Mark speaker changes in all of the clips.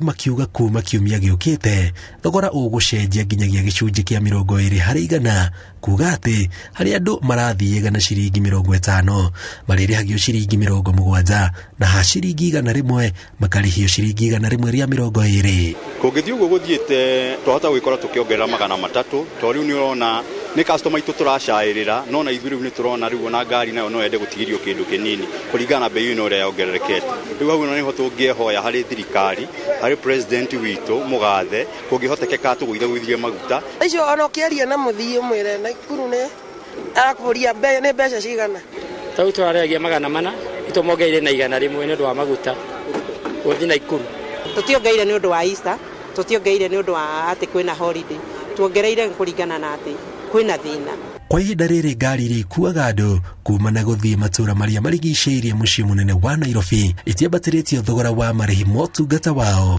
Speaker 1: makiuga kuma kiumia giukite thogora ugucenjia nginyagia gicunji kia 20 harĩ 100 kuga ati hari andu marathiega na ciringi 50 maririhagio ciringi 70 na ha ciringi 100 makarihio ciringi 100 ria 20
Speaker 2: kungithii uguo guthiite twahota gwikora tukiongerera 300 to riu ni urona ni customer itu turacairira no na ithu riu ni turona riu na ngari nayo no ende gutigirio kindu kinini kuringana na bei ino ria yongererekete riu hau no ni hoto ngiehoya hari thirikari hari president witu mugathe kungihotekeka tuguithe gwithie maguta
Speaker 3: icio ono kiaria na muthii mwire na ikuru ne akuria bei ne beca cigana
Speaker 4: tau twaregia 400 itomongeire na 100 ni ndu wa maguta uthi na ikuru
Speaker 5: tutiongeire ni ndu wa Easter tutiongeire ni ndu wa ati kwina holiday tuongereire kuringana na ati kwina thina
Speaker 1: kwa ihinda rĩrĩ ngari iria ikuaga andũ kuma na gũthiĩ matũra marĩa marigicĩirie mũciĩ mũnene wa Nairobi itiambatĩrĩtio thogora wa marĩhi motungata wao.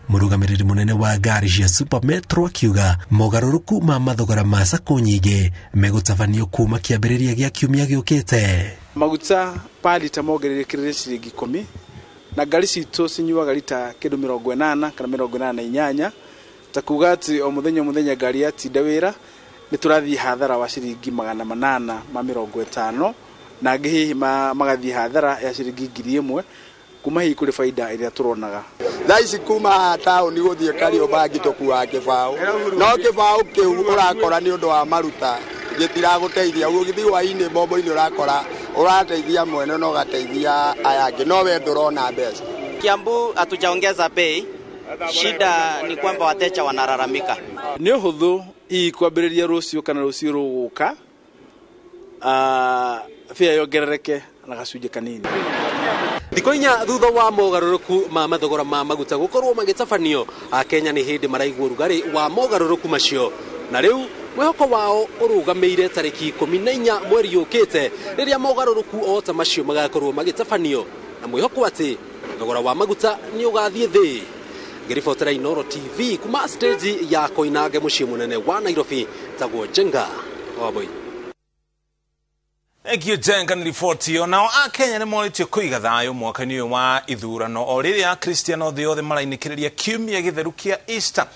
Speaker 1: Mũrũgamĩrĩri mũnene wa ngari cia Super Metro akiuga mogarũrũku ma mathogora ma sako nyingĩ megũtabanio kuma kĩambĩrĩria gĩa kiumia gĩũkĩte.
Speaker 6: Maguta palita mogererekere ciringi 10 na ngari citũ cinyuaga lita kĩndũ 80 kana 88 takuga ati o muthenya ngari yatinda wĩra ni turathi hathara wa ciringi 850 na ngihi magathi hathara ya ciringi 1000 kuma hi kuri faida iria turonaga
Speaker 7: thaici kuma town ni guthie kario bangi tokuwa kibao no kibao kiu urakora ni undu wa maruta gitiraguteithia ugithi Hwaini bombo-ini urakora urateithia mwene no gateithia ayangi no we ndurona mbeca.
Speaker 8: Kiambu hatujaongeza bei. Shida ni kwamba wateja wanalalamika.
Speaker 6: Ni uhuthu kwambĩrĩria rũciũ kana rũciũ rũgũka fia yongerereke na gacunjĩ kanini.
Speaker 9: Thikũ inya thutha wa mogarũrũku ma mathogora ma maguta gũkorwo magĩtabanio Kenya nĩ hĩndĩ maraigua ũrugarĩ wa mogarũrũku macio na rĩu mwĩhoko wao ũrũgamĩire tarĩki 14 mweri ũkĩte rĩrĩa mogarũrũku o ta macio magakorwo magĩtabanio na mwĩhoko atĩ thogora wa maguta nĩ ũgathiĩ thĩ. Ngiribotera Inooro TV kuma stage ya Koinange mũciĩ mũnene wa Nairobi tagwo Jenga Waboi.
Speaker 10: Thank you Jenga ni ripoti yo. Nao Kenya nĩ moritio kũiga thayũ mwaka-inĩ ũyũ wa ithurano o rĩrĩa Kristiano thĩ yothe marainikĩrĩria kiumia gĩtheru kĩa Easter.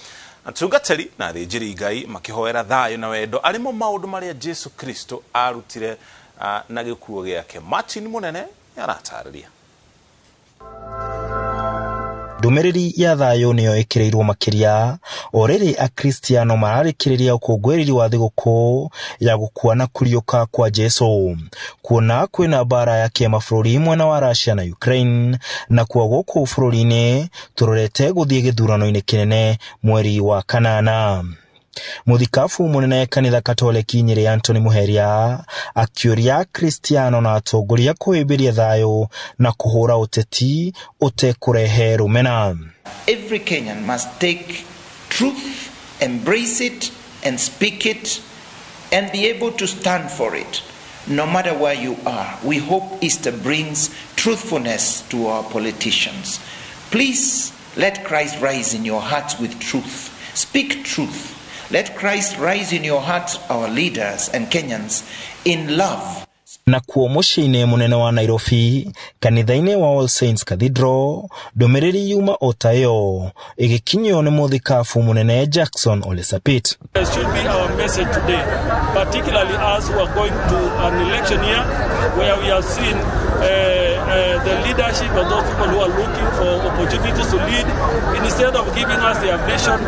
Speaker 10: Atungatĩri na athĩnjĩri Ngai makĩhoera thayũ na wendo arimo maũndũ marĩa Jesu Kristo arutire na gĩkuũ gĩake. Martin Munene aratarĩria.
Speaker 11: Ndumiriri ya thayo niyo ikireirwo makiria orere akristiano mararikiriria ukungwereri wa thigũkũ ya gũkua na kuriuka kwa Jesu kuona kwina bara ya kĩmabũrũri mwena wa Russia na Ukraine na kwa gũkũ bũrũri-inĩ turorete guthie gĩthurano-inĩ kĩnene mweri wa kanana. Muthikafu munene kanitha Katoliki Nyeri Anthony Muheria akĩũria Kristiano na atongoria kwĩhĩmbĩria thayũ na kũhũra ũteti ũtekũrehe rũmena.
Speaker 12: Every Kenyan must take truth, embrace it and speak it and be able to stand for it no matter where you are. We hope Easter brings truthfulness to our politicians. Please let Christ rise in your hearts with truth. Speak truth. Let Christ rise in your hearts, our leaders and Kenyans, in love.
Speaker 11: Na kuo mũciĩ-inĩ mũnene wa Nairobi, kanitha-inĩ wa All Saints Cathedral, ndũmĩrĩri yuma o ta ĩyo ĩgĩkinyio nĩ mũthikabu mũnene Jackson Ole Sapit.
Speaker 13: It should be our message today, particularly as we are going to an election year where we have seen the leadership of those people who are looking for opportunities to lead. Instead of giving us their vision,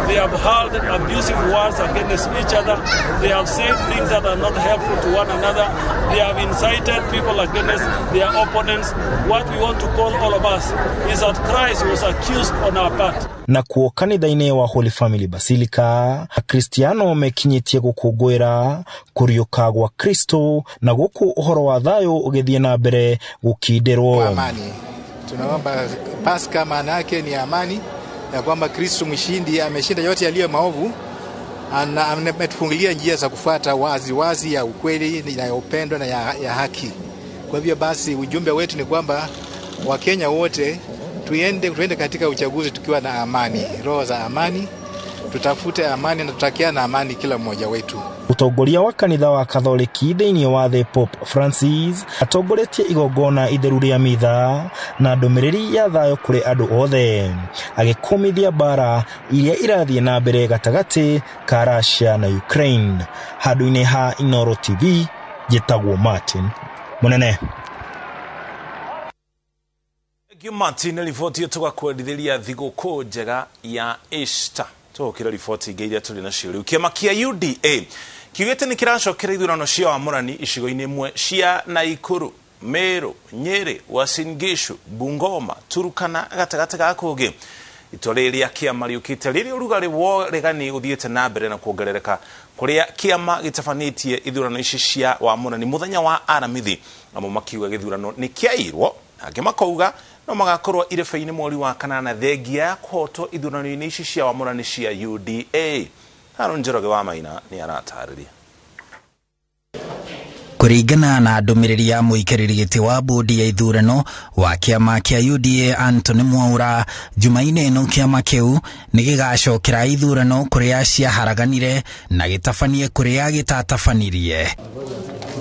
Speaker 13: they have hurled abusive words against each other. They have said things that are not helpful to one another. They have incited people against their opponents. What we want to call all of us is that Christ was accused on our part.
Speaker 11: Na kuo kanitha-inĩ wa Holy Family Basilica, Kristiano mekinyitie gũkũngũĩra kuriuka gwa Kristo na gũkũ ũhoro wa thayũ ũgĩthiĩ na mbere gũkindĩrwo.
Speaker 14: Amani. Tunaomba Pasaka maana yake ni amani ya kwamba Kristo mshindi ameshinda yote yaliyo maovu na ametufungulia njia za kufuata wazi ya ukweli na ya upendo na ya haki. Kwa hivyo basi ujumbe wetu ni kwamba Wakenya wote tuende katika uchaguzi tukiwa na amani, roho za amani, tutafute amani na tutakiana amani kila mmoja wetu.
Speaker 11: Mũtongoria wa kanitha wa Katholiki thĩinĩ wa the Pope Francis atongoretie igongona itheru rĩa mitha na ndũmĩrĩri ya thayũ kũrĩ andũ othe, agĩkũmithia mbara iria irathiĩ na mbere gatagatĩ ka Russia na Ukraine. Handũ-inĩ ha Inooro TV, njĩtagwo Martin Mũnene.
Speaker 10: Martin riboti tugakwendithĩria thigũkũ njega ya Easter. Tukira riboti ingĩ iria tũrĩ nacio rĩu. Kĩama kĩa UDA kiugĩte nĩ kĩracokera ithurano cia wamũrani icigo-inĩ imwe cia Naikuru, Meru, Nyeri, Uasin Gishu, Bungoma, Turkana gatagatĩ ga kũngĩ. Itua rĩrĩa kĩama rĩũkĩte rĩrĩ ũrugarĩ wa regani ũthiĩte na mbere na kuongerereka kũrĩa kĩama gĩtabanĩtie ithurano ici cia wamũrani mũthenya wa aramithi, amo makiuga gĩthurano nĩ kĩairwo, angĩ makauga no magakorwo irebe-inĩ mweri wa kanana thengia ya kũhotwo ithurano-inĩ ici cia wamũrani cia UDA. Njoroge wa Maina nĩ aratarĩria.
Speaker 15: Kũringana na ndũmĩrĩri ya mũikarĩri gĩtĩ wa bodi ya ithurano wa kĩama kĩa UDA Anthony Mwaura, Jumaine ĩno kĩama kĩu nĩ gĩgacokera ithurano kũrĩa ciaharaganire na gĩtabanie kũrĩa gĩtatabanirie.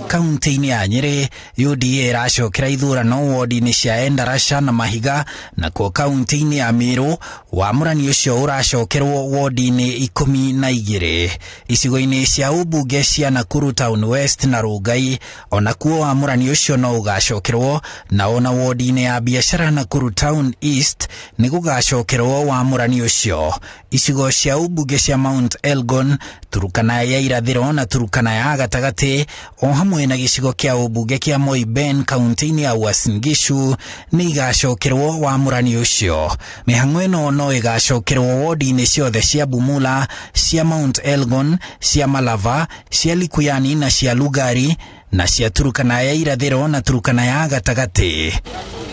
Speaker 15: Kaunti-inĩ ya Nyeri, UDA ĩracokera ithurano wodi-inĩ cia Endarasha na Mahiga, na kuo kaunti-inĩ ya Meru wamũrani ũcio ũracokerwo wodi-inĩ 12. Icigo-inĩ cia ũmbunge cia Nakuru Town West na Rongai, ona kuo wamũrani ũcio no ũgacokerwo, na ona wodi-inĩ ya biashara Nakuru Town East nĩ gũgacokerwo wamũrani ũcio. Icigo cia ũmbunge cia Mount Elgon, Turkana ya irathĩro na Turkana ya gatagatĩ, o hamwe na gĩcigo kĩa ũmbunge kĩa Moiben kaunti-inĩ ya Uasin Gishu nĩ igacokerwo wamũrani ũcio. Mĩhang'o ĩno no ĩgacokerwo wodi-inĩ ciothe cia Bumula, cia Mount Elgon, cia Malava, cia Likuyani na cia Lugari, na cia Turkana ya irathĩro na Turkana ya gatagatĩ.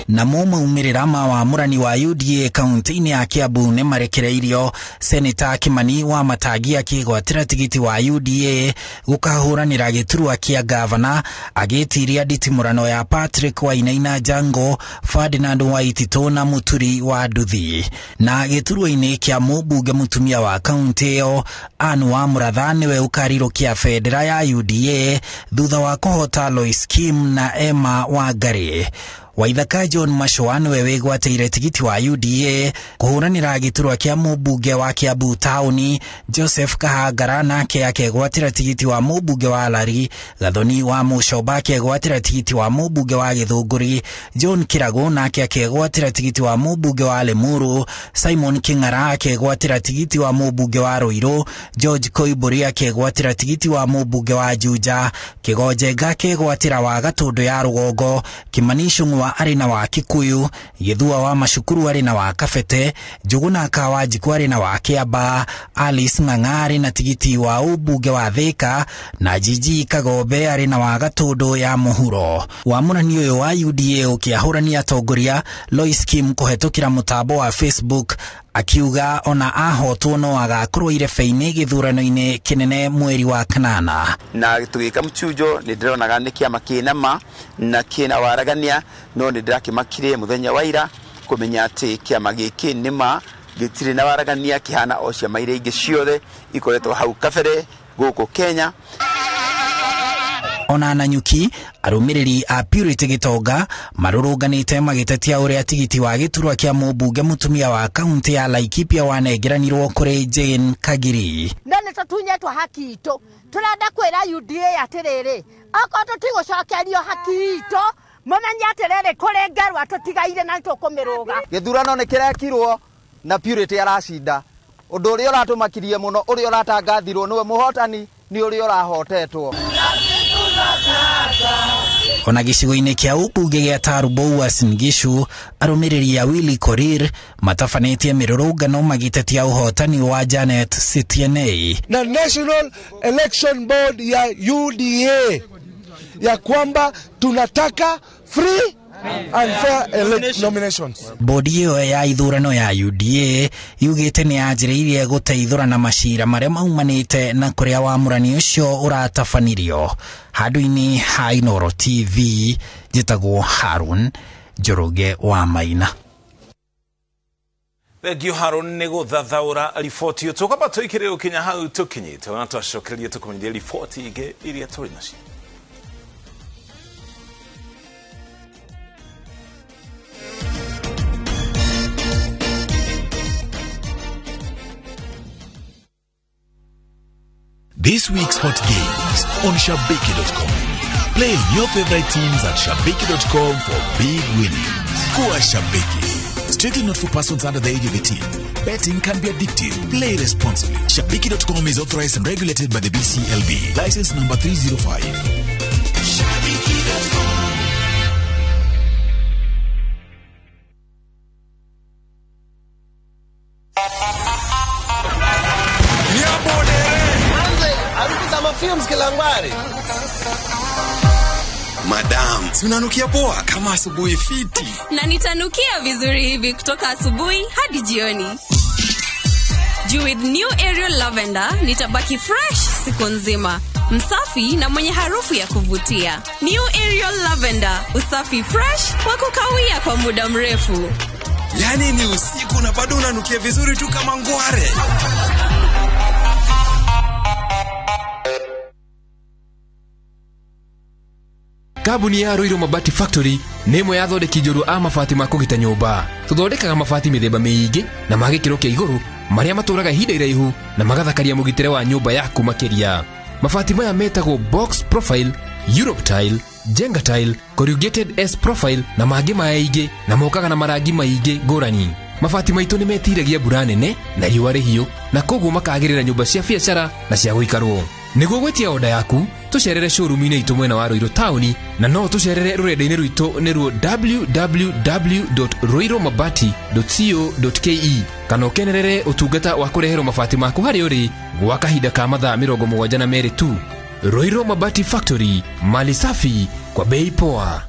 Speaker 15: Namo maumĩrĩra ma wamũrani wa UDA kaunti-inĩ ya Kiambu nĩ marekereirio, Seneta Kimani wa Matangi akĩgwatĩra tigiti wa UDA gũkahũranĩra gĩturwa kĩa gavana, agĩtiria nditimũrano ya Patrick Wainaina Jango, Ferdinand Waititũ na Muturi wa Nduthi. Na gĩturwa-inĩ kĩa mũmbunge mũtumia wa kaunti ĩyo Anne wa Mũratha nĩwe ũkarirũkia bendera ya UDA thutha wa kũhota Lois Kim na Emma Wangari. Waithaka John Mashua nĩwe wĩgwatĩire tigiti wa UDA kũhũranĩra gĩturwa kĩa mũmbunge wa Kiambu Taũni. Joseph Kahangara nake akegwatĩra tigiti wa mũmbunge wa Lari. Gathoni wa Mũcoba akegwatĩra tigiti wa mũmbunge wa Gĩthũngũri. John Kirago nake akegwatĩra tigiti wa mũmbunge wa Limuru. Simon King'ara akegwatĩra tigiti wa mũmbunge wa Ruiru. George Koimbũri akegwatĩra tigiti wa mũmbunge wa Juja. Kĩgonjenga akegwatĩra wa Gatũndũ ya Rũgongo. Kimani Ichung'wa arĩ na wa Kikuyu. Gĩthua wa Macukuru arĩ na wa Kabete. Njuguna Kawanjiku arĩ na wa Kiamba. Alice Ng'ang'a arĩ na tigiti wa ũmbunge wa Thika, na Jiji Kagombe arĩ na wa Gatũndũ ya Mũhuro. Wamũrani ũyũ wa UDA ũkĩahũrania atongoria Lois Kim kũhetũkĩra mũtambo wa Facebook, akiuga ona ahotwo no agakorwo irebe-inĩ gĩthurano-inĩ kĩnene mweri wa kanana.
Speaker 16: Na tũgĩka mũchujo nĩ ndĩronaga nĩ kĩama kĩnama na kĩna waragania, no nĩ ndĩrakĩmakire mũthenya wa ira kũmenya atĩ kĩama gĩkĩ nĩma gĩtirĩ na waragania, kĩhana o ciama iria ingĩ ciothe ikoretwo hau kabere gũkũ Kenya.
Speaker 15: Ona Nanyuki, arũmĩrĩri a Purity Gitonga marũrũnganĩte magĩtetia ũrĩa tigiti wa gĩturwa kĩa mũmbunge mũtumia wa kaunti ya Laikipia wanengeranirwo kũrĩ Jane Kagiri.
Speaker 17: Na nĩ tũtunyĩtwo haki itũ, tũrenda kwĩra UDA atĩrĩrĩ, okorwo tũtigũcokerio haki itũ, mũmenye atĩrĩrĩ kũrĩ ngerwa tũtigaire na tũkũmĩrũga.
Speaker 18: Gĩthurano nĩ kĩrekirwo na Purity aracinda. Ũndũ ũrĩa ũratũmakirie mũno, ũrĩa ũratangathirwo nĩwe mũhotani, nĩ ũrĩa ũrahotetwo.
Speaker 15: Ona gĩcigo-inĩ kĩa ũmbunge gĩa Tarbo Uasin Gishu, arũmĩrĩri a Willy Korir matabanĩtie mĩrũrũngano magĩtetia ũhotani wa Janet Sitienei.
Speaker 19: Na National Election Board ya UDA ya kwamba tunataka free and fair nominations.
Speaker 15: Bodi ĩyo ya ithurano ya UDA yugĩte nĩ yanjĩrĩirie gũteithũrana macira marĩa maumanĩte na kũrĩa wamũrani ũcio ũratabanirio. Handũ-inĩ ha Inooro TV, njĩtagwo Harun Njoroge wa Maina.
Speaker 10: Thegio Haron nego thathaura riboti tukaba tuikire ukinya hau tukinyite ona twacokereria tukumenyithia riboti ige iria turi nacio.
Speaker 20: This week's hot games on Shabiki.com. Play your favorite teams at Shabiki.com for big winnings. Kuwa Shabiki. Strictly not for persons under the age of 18. Betting can be addictive. Play responsibly. Shabiki.com is authorized and regulated by the BCLB. License number 305. Shabiki.com.
Speaker 21: Films Kilangwari.
Speaker 22: Madam, unanukia poa kama asubuhi fiti.
Speaker 23: Na nitanukia vizuri hivi kutoka asubuhi hadi jioni. With new Aerial Lavender, nitabaki fresh siku nzima. Msafi na mwenye harufu ya kuvutia. New Aerial Lavender, usafi fresh wa kukawia kwa muda mrefu.
Speaker 22: Yani ni usiku na bado unanukia vizuri tu kama ngware.
Speaker 24: Kabuni ya Inooro Mabati Factory nemo yathondeki njũru a mabati ma kũgita nyũmba. Tũthondekaga mabati mĩthemba mĩingĩ na ma gĩkĩro kĩa igũrũ marĩa matũraga ihinda iraihu na magathakaria mũgitĩre wa nyũmba yaku makĩria. Mabati maya metagwo box profile, Europe tile, Jenga tile, corrugated S profile na mangĩ maingĩ na mokaga na marangi maingĩ ngũrani. Mabati maitũ nĩ metiragia mbura nene na riũa rĩhiũ na koguo makagĩrĩra nyũmba cia biacara na cia gũikarwo. Nĩguo gwetia oda yaku, tucerere showroom-inĩ itũ mwena wa Roiro Town na no tucerere rũrenda-inĩ rwitũ nĩruo www.roiromabati.co.ke kana ũkenerere ũtungata wa kũreherwo mabati maku harĩa ũrĩ gwa kahinda ka mathaa 72 tu. Inooro Mabati Factory, mali safi kwa bei poa.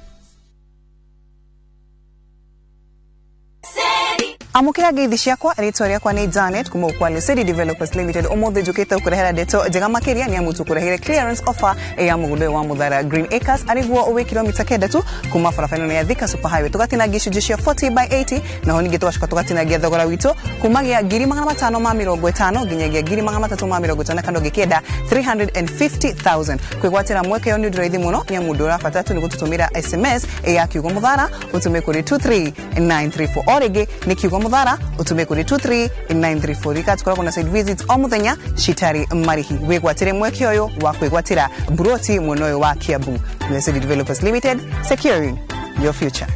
Speaker 25: Amukira ngeithi ciakwa ritwa riakwa ni Janet kuma kwa City Developers Limited omothe njukite ukurehera ndeto njega makiria ni amutu kurehera clearance offer ya mugundo wa Muthara Green Acres ariguo uwe kilomita 9 tu kuma barabara ya Thika Super Highway tugatina gicunjĩ cia 40/80 na ho ningi twashoka tugatina thogora witũ kuma gĩa 550 nginyagia 350 kando gikienda 350,000 kwigwatira mweke yo ni ndiraithi muno ni amundu urabata tu ni gututumira SMS ya kiugo Muthara utume kuri 23934 orege ni kiugo Muthara utume kuri 23934 ikatukora kuna site visits o muthenya shitari marihi wigwatire mweke oyo wa kwigwatira broti munoyo wa Kiambu. City Developers Limited, securing your future.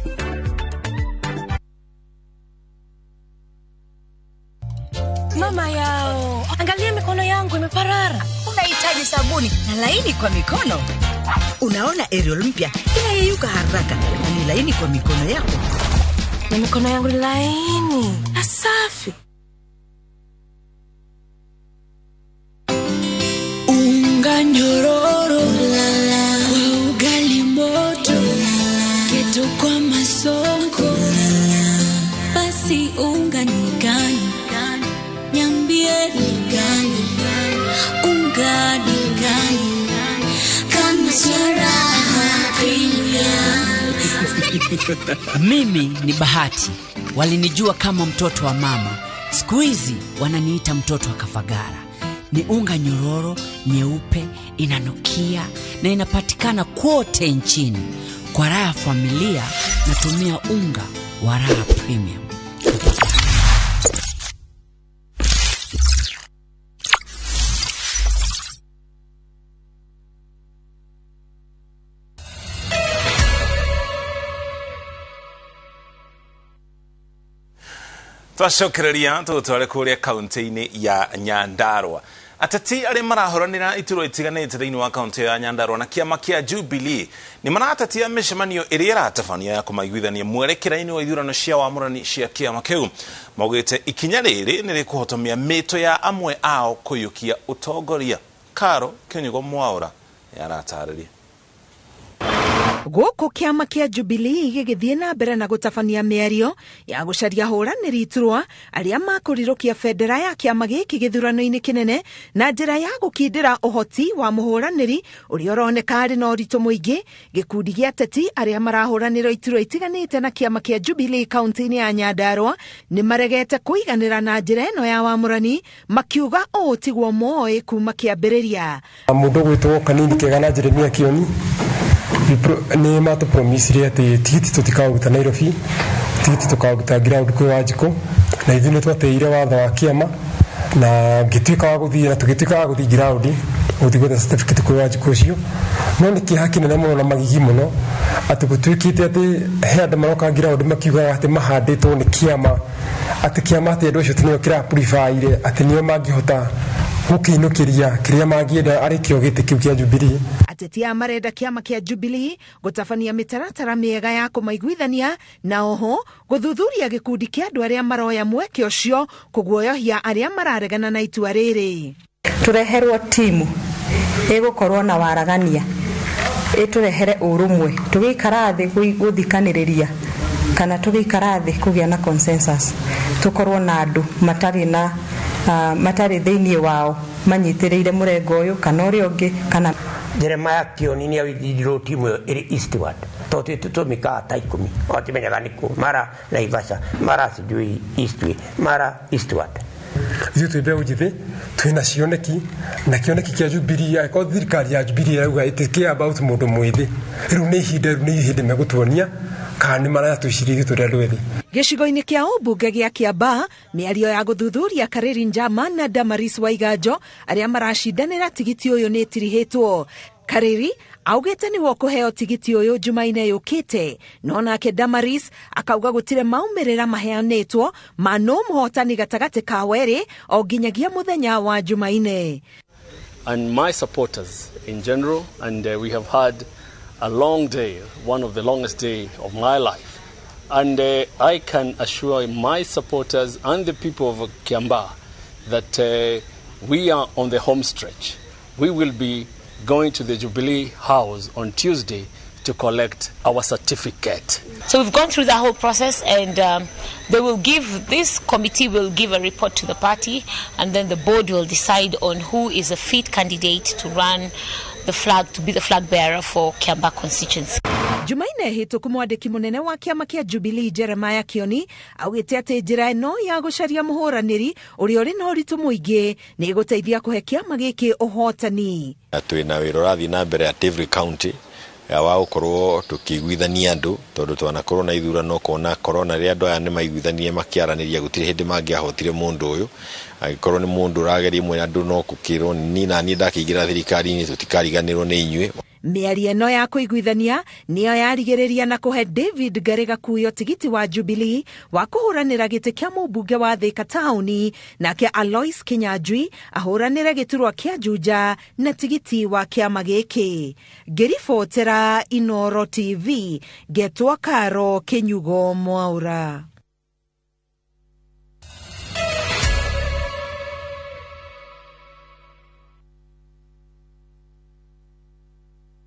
Speaker 26: Mama yao, angalia mikono yangu imeparara.
Speaker 27: Unahitaji sabuni na laini kwa mikono? Unaona Aerial mpya inayeyuka haraka na ni laini kwa mikono yako.
Speaker 26: Na mikono yangu ni laini na safi.
Speaker 28: Unga nyororo kwa ugali moto keto kwa masonko basi unga ni gani nyambie ni gani unga ni gani kama sharaha premium.
Speaker 27: Mimi ni Bahati, walinijua kama mtoto wa mama, siku hizi wananiita mtoto wa Kafagara. Ni unga nyororo, nyeupe, inanukia na inapatikana kote nchini. Kwa raha ya familia natumia unga wa Raha Premium.
Speaker 10: Twacokereria tutware kuria kaunti-ini ya Nyandarua. Ateti ari marahoranira ituro itiganite thiini wa kaunti ya Nyandarua na kiama kia Jubilee ni maratatia mishemanio iria iratafania ya kumaiguithania mwerekera-ini wa ithurano cia wamũrani cia kiama kiu. Maugite ikinya riri ni rikuhotomia mito ya amwe ao kuyukia utongoria. Karo Kinyugo Mwaura yaratariria.
Speaker 1: Gũkũ kĩama kĩa Jubilee gĩgĩthiĩ na mbere na gũtabania mĩario ya gũcaria hũranĩri iturwa arĩa makũrirũkia bendera ya kĩama gĩkĩ gĩthurano-inĩ kĩnene na njĩra ya gũkindĩra ũhoti wa mũhũranĩri ũrĩa ũroneka arĩ na ũritũ mũingĩ. Gĩkundi gĩa ateti arĩa marahũranĩra iturwa itiganĩte na kĩama kĩa Jubilee kaunti-inĩ ya Nyandarua nĩ maregete kũiganĩra na njĩra ĩno ya wamũrani, makiuga ũũ tiguo moĩ kuma kĩambĩrĩria.
Speaker 2: Mũndũ gwĩtwo kanini kega na Jeremia Kioni nĩ matũ promise ati tigiti tutikaũruta Nairobi, tigiti tukauruta ground kwĩ Wanjikũ, na ithuĩ nĩ twateire watho wa kĩama na ngĩtuĩka wa gũthiĩ na tũgĩtuĩka wa gũthiĩ ground gũthiĩ gwetha certificate kwĩ Wanjikũ ũcio. No nĩ kĩeha kĩnene mũno na magigi mũno atĩ gũtuĩkĩte atĩ he andũ maroka ground makiugaga atĩ mahandĩtwo nĩ kĩama, atĩ kĩama atĩ andũ acio nĩo kĩra-purifaire atĩ nĩo mangĩhota gũkĩinũkĩria kĩrĩa mangĩenda arĩ kĩo gĩtĩ kĩu kĩa Jubilee.
Speaker 1: Ateti a marenda kĩama kĩa Jubilee gũtabania mĩtaratara mĩega ya kũmaiguithania na oho gũthuthuria gĩkundi kĩa andũ arĩa maroya mweke ũcio kũguoyohia arĩa mararegana na itua rĩrĩ.
Speaker 3: Tũreherwo timu ĩgũkorwo na waragania, ĩtũrehere ũrũmwe, tũgĩikara thĩ gũthikanĩrĩria kana tũgĩikara thĩ kũgĩa na consensus, tũkorwo na andũ matarĩ thĩinĩ wao manyitĩrĩire mũrengo ũyũ kana ũrĩa ũngĩ. Kana
Speaker 4: Jeremia Kioni nĩ awithirirwo timu ĩrĩ eastward, tondũ tũtũmĩkaga ta 10 watimenyaga nĩkũ, mara Naivasha, mara sijui eastward, mara eastward.
Speaker 2: Ithuĩ twĩ mbeũ njĩthĩ twĩna cioneki, na kĩoneki kĩa Jubilee angĩkorwo thirikari ya Jubilee yauga it care about mũndũ mwĩthĩ, rĩu nĩ ihinda megũtuonia kana nĩ maratwĩciria tũrĩa andũ ethĩ.
Speaker 1: Gĩcigo-inĩ kĩa ũmbunge gĩa Kiambaa, mĩario ya gũthuthuria Karĩri Njama na Damaris Waiganjo arĩa maracindanĩra tigiti ũyũ nĩ ĩtirihĩtwo. Karĩri augĩte nĩguo kũheo tigiti ũyũ Jumaine yũkĩte, no nake Damaris akauga gũtirĩ maumĩrĩra maheanĩtwo ma nũ mũhotani gatagatĩ ka werĩ o nginyagia mũthenya wa Jumaine.
Speaker 5: And my supporters in general, and we have had a long day, one of the longest day of my life. And I can assure my supporters and the people of Kiambaa that we are on the home stretch. We will be going to the Jubilee House on Tuesday to collect our certificate.
Speaker 6: So we've gone through the whole process, and this committee will give a report to the party, and then the board will decide on who is a fit candidate to run the flag, to be the flag bearer for Kiambaa constituency.
Speaker 1: Jumaine hĩtũku mwandĩki mũnene wa kĩama kĩa Jubilee Jeremia Kioni augĩte atĩ njĩra ĩno ya gũcaria mũhũranĩri ũrĩa ũrĩ na ũritũ mũingĩ nĩ ĩgũteithia kũhe kĩama gĩkĩ ũhotani.
Speaker 7: Twĩna wĩra ũrathiĩ na mbere at every county wa gũkorwo tũkĩiguithania andũ, tondũ twanakorwo na ithurano kona korona rĩa andũ aya nĩ maiguithanie makĩaranĩria gũtirĩ hĩndĩ mangĩahotire mũndũ ũyũ. Angĩkorwo nĩ mũndũ ũrageria mwe andũ no gũkĩrwo niĩ ndakĩingĩra thirikari-inĩ tũtikariganĩrwo nĩ inyuĩ.
Speaker 1: Mĩario ĩno ya kũiguithania nĩyo yarigĩrĩria na kũhe David Garega kuyo tigiti wa Jubilee wa kũhũranĩra gĩtĩ kĩa mũmbunge wa Thika Taũni, nake Alois Kinyanjui ahũranĩre gĩturwa kĩa Juja na tigiti wa kĩama gĩkĩ. Ngĩribotera Inooro TV, Getwa Karo Kinyugo Mwaura.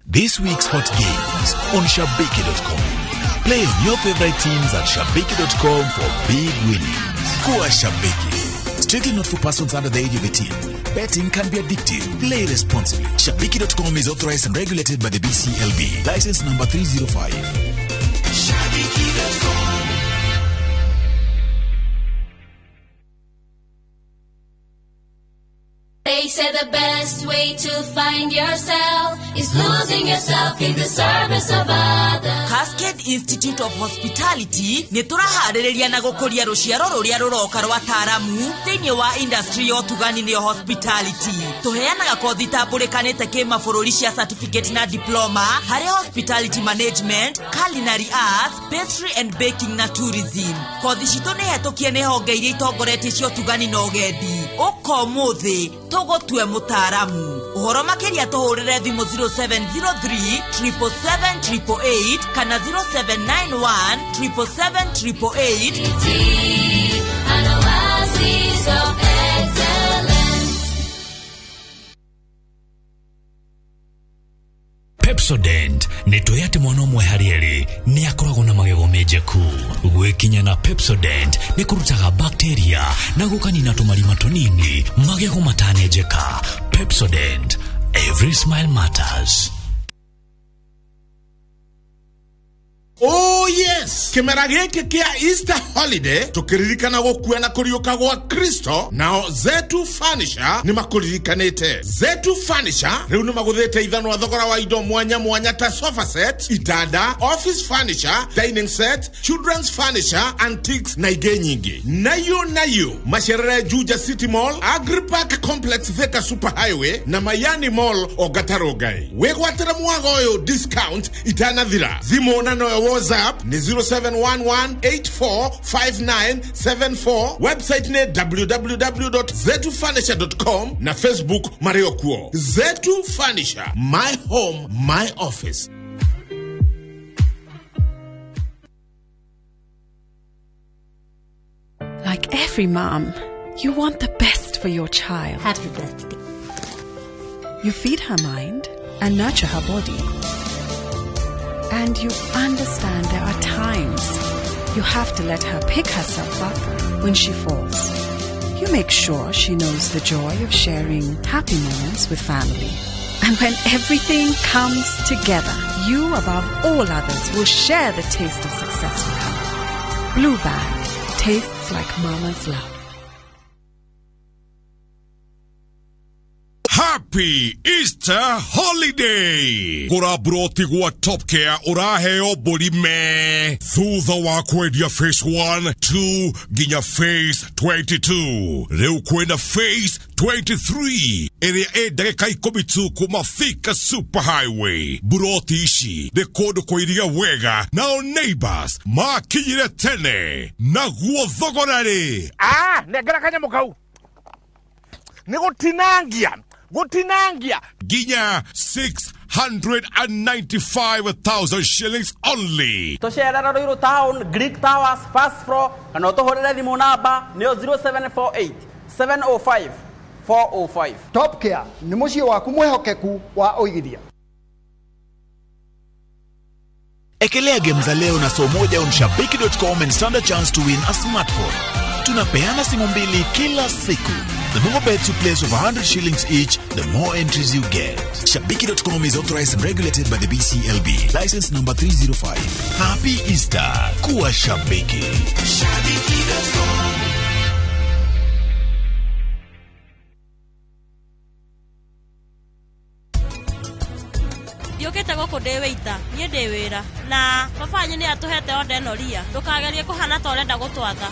Speaker 20: This week's hot games on Shabiki.com. Play your favorite teams at Shabiki.com for big winnings. Kuwa Shabiki. Strictly not for persons under the age of 18. Betting can be addictive. Play responsibly. Shabiki.com is authorized and regulated by the BCLB. License number 305. Shabiki.com.
Speaker 28: They say the best way to find yourself is losing yourself in the service of others.
Speaker 8: Cascade Institute of Hospitality nĩ tũraharĩrĩria na gũkũria rũciaro rũrĩa rũroka rwa ataaramu thĩinĩ wa industry ya ũtugani nĩyo hospitality. Tũheanaga kothi tambũrĩkanĩte kĩmabũrũri cia certificate na diploma harĩ hospitality management, culinary arts, pastry and baking na tourism. Kothi citũ nĩ hetũkie nĩ honge iria itongoretie cia ũtugani na ũgendi. Ũkomũthĩ tũgũtue mũtaaramu. Ũhoro makĩria tũhũrĩre thimũ 0703 777 888 kana 0791 777 888.
Speaker 28: An oasis of excellence.
Speaker 20: Pepsodent nitoyate mwana mwe harieri ni akoragwo na magego mejeku gwikinya na Pepsodent ni kurutaga bacteria na gukanina tumarima tunini magego matanejeka. Pepsodent, every smile matters.
Speaker 9: Oh yes, kimera giki kia Easter holiday tukiririkana gukua na kuriuka gwa Kristo. Nao Zetu Furniture ni makuririkanite. Zetu Furniture riu ni maguthite ithano wa thogora wa indo mwanya mwanya ta sofa set, itanda, office furniture, dining set, children's furniture, antiques na ige nyingi. Nayo masherere Juja City Mall, Agri Park Complex Thika Super Highway na Mayani Mall Ogatarogai. Wegwatira mwagoyo discount itanathira. Zimona no WhatsApp ni 0711845974. Website ni www.zetufurniture.com na Facebook Mario Kuo. Zetu Furniture, my home, my office.
Speaker 11: Like every mom, you want the best for your child.
Speaker 12: Happy birthday.
Speaker 11: You feed her mind and nurture her body. And you understand there are times you have to let her pick herself up when she falls. You make sure she knows the joy of sharing happy moments with family. And when everything comes together, you above all others will share the taste of success with her. Blue Band tastes like mama's love.
Speaker 13: Happy Easter holiday! Kura broti gwa Top Care uraheo buri me. Thutha wa kwendia phase 1, 2, ginya phase 22. Reu kwenda phase 23. Area ndagika 12 kuma Thika Super Highway. Broti ici de kodo koiria wega. Nao neighbors makinyire tene. Naguo thogorare.
Speaker 19: Negera kanya mukau. Nigotinangia.
Speaker 13: Ginya 695,000 shillings only.
Speaker 14: Toshera Roiro Town, Greek Towers, first floor, and Otohore Limonaba, Neo 0748 705 405.
Speaker 16: Top Care, ni musio wa kumwehokeku wa oigithia.
Speaker 20: Ekelea game za leo na so moja on shabiki.com and stand a chance to win a smartphone. Tunapeana simu mbili kila siku. The more bets you place of 100 shillings each, the more entries you get. Shabiki.com is authorized and regulated by the BCLB. License number 305. Happy Easter. Kuwa Shabiki. Shabiki.com.
Speaker 17: Yokete goko deweita nie dewera na baba nyine atuhete onde noria ndukagerie kuhana ta urenda gutwatha.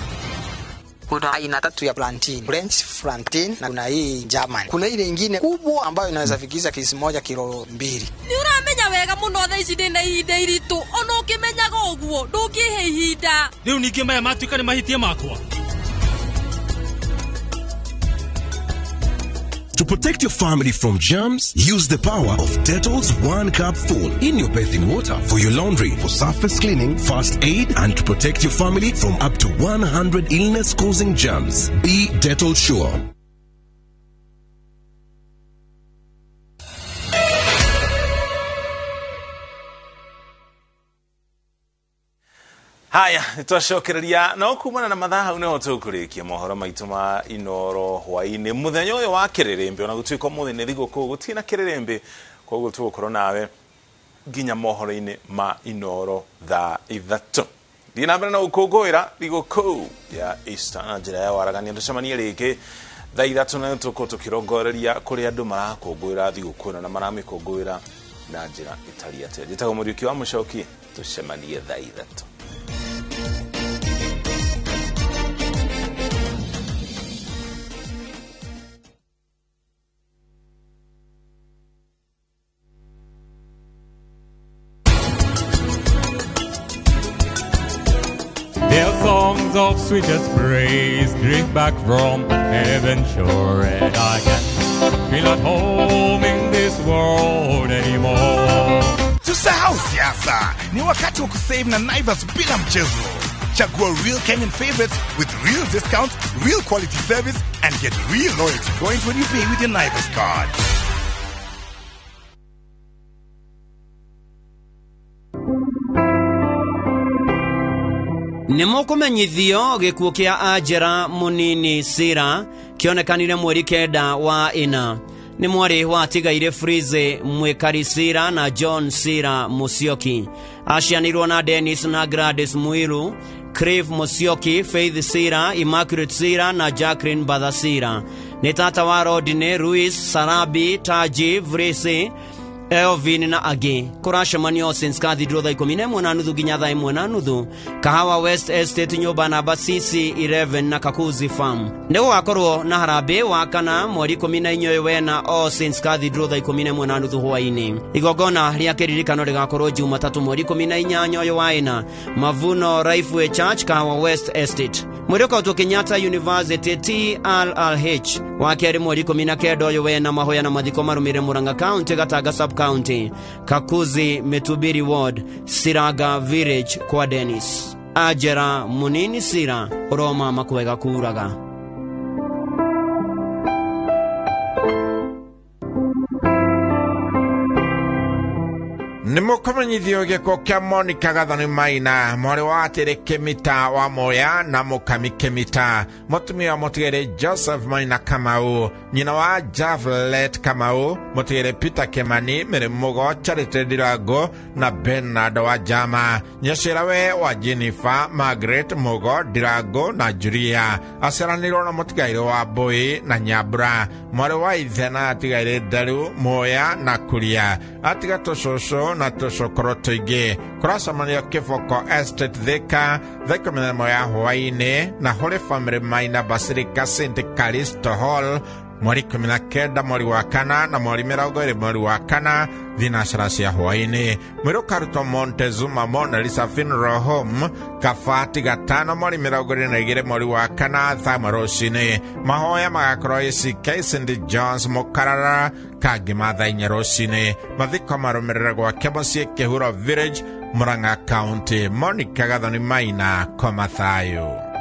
Speaker 18: Kuna aina tatu ya plantain, French plantain na kuna hii German. Kuna ile nyingine kubwa ambayo inaweza fikisha kisi moja kilo 2.
Speaker 17: Ni uramenya wega muno tha ici ndina ihinda iritu ono ukimenyaga uguo ndukihe ihinda.
Speaker 29: Riu ningi maya matuika ni mahitie makwa.
Speaker 20: To protect your family from germs, use the power of Dettol's 1 cup full in your bathing water for your laundry, for surface cleaning, first aid, and to protect your family from up to 100 illness-causing germs. Be Dettol sure.
Speaker 10: Haya, nitwashokereria no kumana na mathaha une otukurikia mohoro maitu ma Inooro Hwaini muthenya uyu wa kirerembe ona gutwika muthi ni thiguku gutina kirerembe koguo tugukoro nawe ginya mohoro-ini ma Inooro tha 3 dina mbere na ukungwira thiguku ya Easter na njira ya waragania tucemanie riki tha 3 na tuko tukirongoreria kuri andu marakungwira thiguku na maramikungwira na njira itari ate njitago muriuki wa mucoki tucemanie tha 3.
Speaker 30: Their songs of sweetest praise drift back from heaven's shore, and I can feel at home in this world anymore.
Speaker 22: Tusahau siasa, ni wakati wa kusave na Naivas bila mchezo. Chagua real Kenyan favorites with real discounts, real quality service, and get real loyalty points when you pay with your Naivas card.
Speaker 3: Nimukumenyithio gikuo kia Ajera Munini Sira kionekanire mweri kenda wa ina. Ni mwari wa tigaire Frize Mwekari Sira na John Sira Musyoki. Ashianirwo na Dennis na Gladys Muiru, Crave Musyoki, Faith Sira, Immaculate Sira na Jacqueline Badasira. Ni tata wa Rodine, Ruiz, Sarabi, Taji, Vresi, Elvin na Agi. Kurashamanio since Cathedral 11 ginya 1 Kahawa West Estate nyumba na Basisi 11 na Kakuzi Farm. Ndego wakorwo na harabe wakana mweri 14 wena since Cathedral 11 Hwaini. Igogona ria kiririkano rigakorwo Jumatatu mweri 14 waina Mavuno Rifeway Church Kahawa West Estate. Mwiriko to Kenyatta University TRLH wakeri mweri 19 wena mahoya na mathiko marumire Murang'a County Gataga Sub County Kakuzi Metubiri Ward Siraga Village kwa Dennis. Ajera Munini Sira Roma makwega kuraga.
Speaker 4: Nimukumenyithio giko kia Monica Gathoni Maina mwari wa Atiri Kimita wa Moya na Mukami Kimita mutumia mutigere Joseph Maina Kamau nyina wa Javlet Kamau mutigere Peter Kimani mere mugo Charity Dirago na Bernard wa Jama nyashirawe wa Jennifer Margaret Mugo Dirago na Julia aseraniro na mutigaire wa Boy na Nyabra mwari wa Ithena atigaire Daru Moya na Kuria atiga toshosho na toshokorotoige kurasa mania kifoko estate theka theka Moya Hwaini na Holy Family Maina Basilica St. Callisto Hall mwari 19 mwari wa kana na mwari 20 mwari wa kana vinashara cia Hwaini mwiro Karuto Montezuma Mona Lisa Funeral Home Kafati 5 mwari 22 mwari wa kana thamarocine mahoya magakorwo ICK St. John's Mukarara Kagimatha Inyarocine mathiko marumirira gwa Kebosie Kehuro Village Murang'a County. Monica Gathoni Maina Komathayo.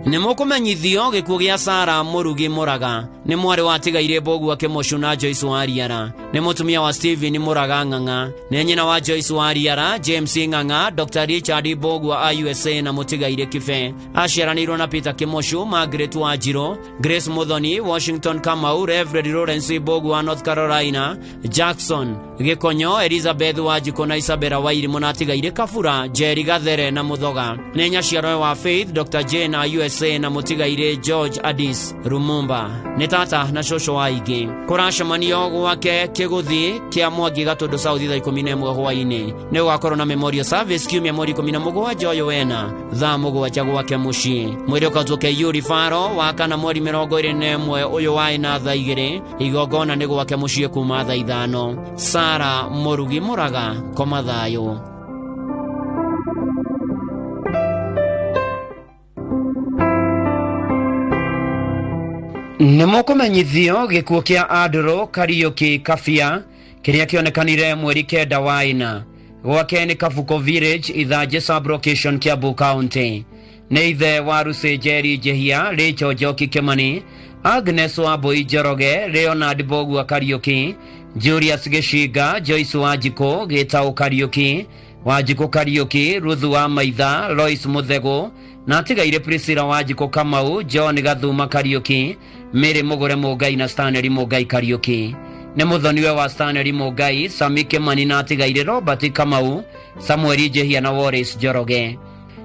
Speaker 3: Nimukumenyithio gikuo gia Sara Murugi Muraga ni mwari wa tigaire Bogu Akemoshu na Joyce Wariara ni mutumia wa Steven Muraga Ng'ang'a ni nyina wa Joyce Wariara James Ng'ang'a Dr. Richard Bogu wa USA na mutigaire Kife ashiranirwo na Peter Kemoshu Margaret Wajiro Grace Muthoni Washington Kamau Reverend Lawrence Bogu wa North Carolina Jackson Gikonyo Elizabeth Wajiko na Isabella Wairi munatigaire Kafura Jerry Gathere na Muthoga ni nyaciarwe wa Faith Dr. Jane wa USA na mutigaire George Addis Rumumba ni tata na shosho waigi kurashamanio gwake kiguthi kia Mwangi Gatondo South 11 Hwaini ni gwakorwo na memorial service kiumia mweri 17 oyo wena thaa mugwanja gwake muci mwiri ukazuke Yuri Faro wakana mweri 21 uyu waina thaa 2 igogona ni gwake muci kuma thaa 5 Sara Murugi Muraga Komathayo. Nimukumenyithio gikuo kia Adro Kariuki Kafia kiria kionekanire mweri 9 wa ina gwake ni Kafuko Village Ithaje Sub Location Kiambu County ni ithe wa Ruse Jerry Jehia Rachel Joki Kimani Agnes Wambui Njoroge Leonard Bogu wa Kariuki Julius Gishiga Joyce Wajiko Gitau Kariuki Wajiko Kariuki Ruthu wa Maitha Lois Muthego na tigaire Priscilla Wajiko Kamau John Gathuma Kariuki Mary Mugore Mugai na Stanley Mugai Kariuki ne muthoniwe wa Stanley Mugai Sami Kimani na tigaire Robert Kamau Samuel Jehia na Wallace Njoroge